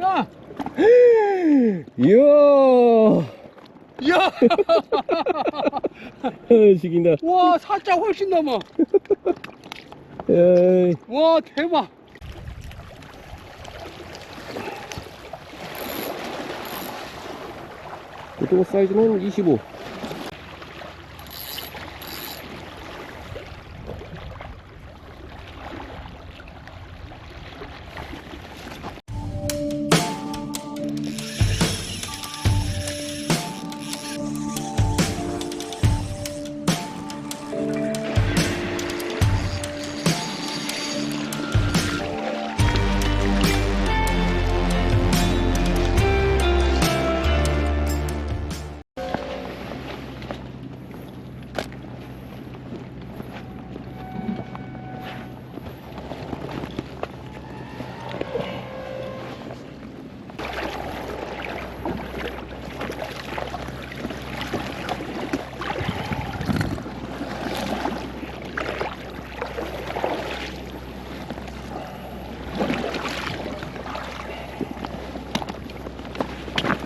야! 이야. 야! 죽인다. 와, 살짝 훨씬 넘어. 에이. 와, 대박. 고등어 사이즈는 25.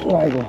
아이고.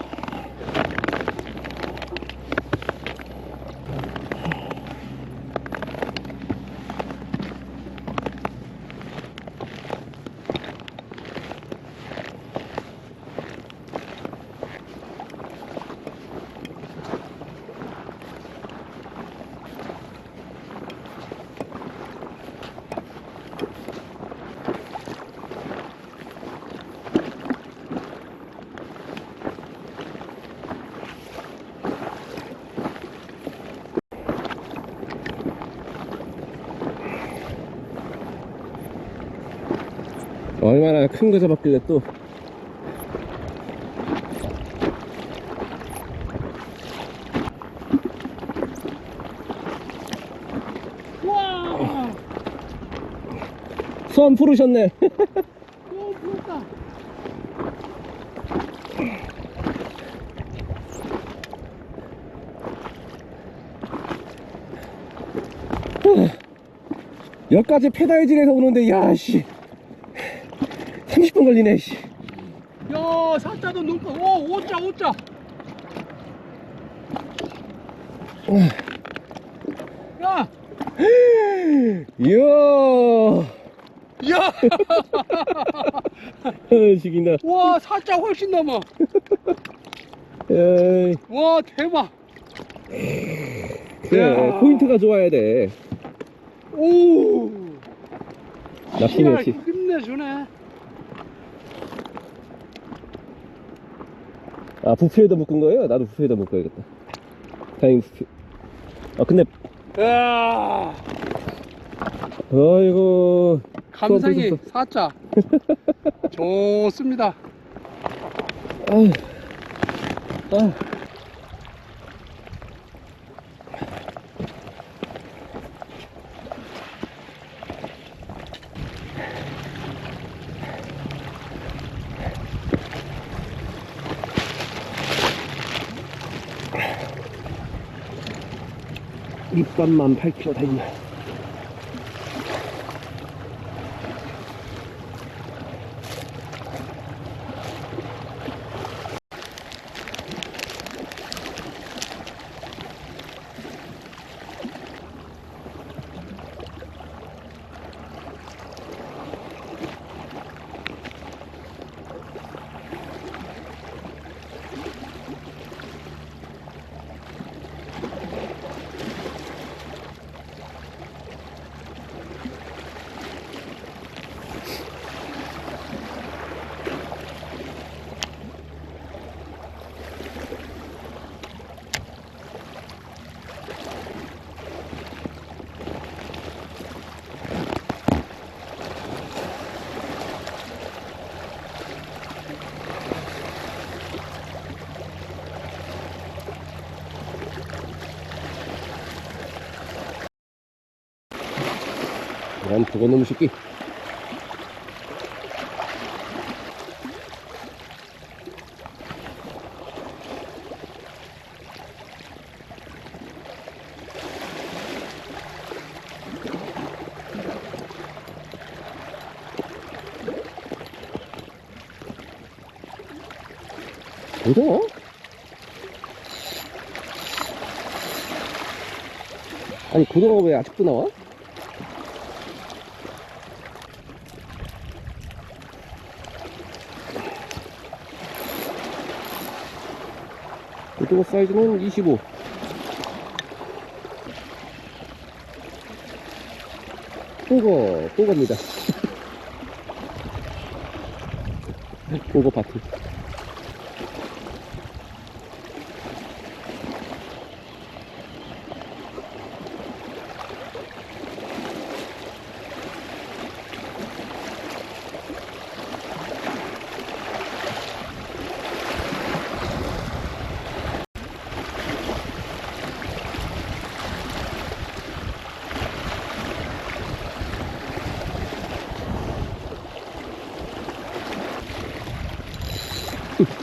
얼마나 큰 거 잡았길래 또. 와! 손 풀으셨네. 오, 부럽다. 여기까지 페달질해서 오는데, 야, 씨. 30분 걸리네, 씨. 야, 살짝도 눈꺼. 오, 오자, 오자. 야! 이야. 야! 죽인다. 와, 살짝 훨씬 넘어. 에이. 와, 대박. 그래, 야. 포인트가 좋아야 돼. 오! 낚시면치. 힘내주네. 아, 부페에다 묶은 거예요? 나도 부페에다 묶어야겠다. 다행히 부페. 아, 근데, 야, 아이고. 감상이 수업 사자. 좋습니다. 아유. 아. 밑밥만 8kg 달려. 난 저거놈 새끼. 고등어? 아니 고등어 왜 아직도 나와? 고등어 사이즈는 25. 꼬거입니다. 꼬거 파티.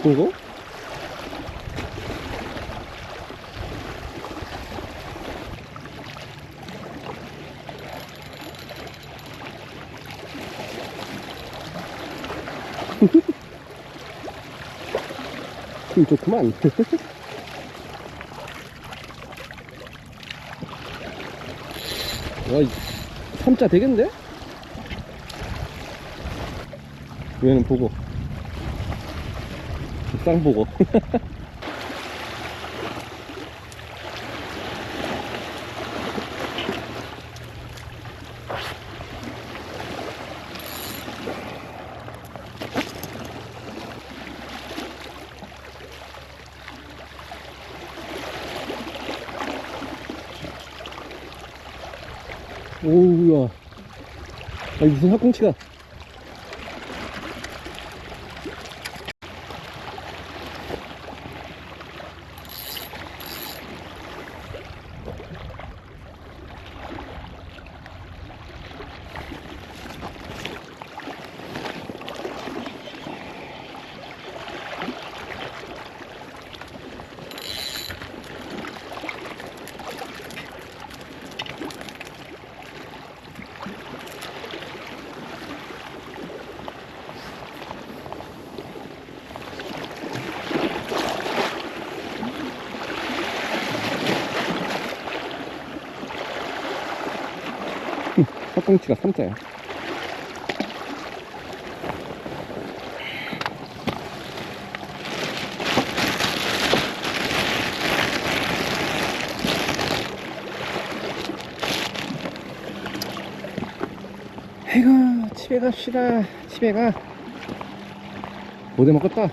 꼬거? 좋구만. 와, 3자 되겠는데? 얘는 보고. 쌍보고. 오우야. 아니 무슨 학꽁치가. 학꽁치가 3자야. 아이고 집에 갑시다. 집에 가. 못 해 먹겠다.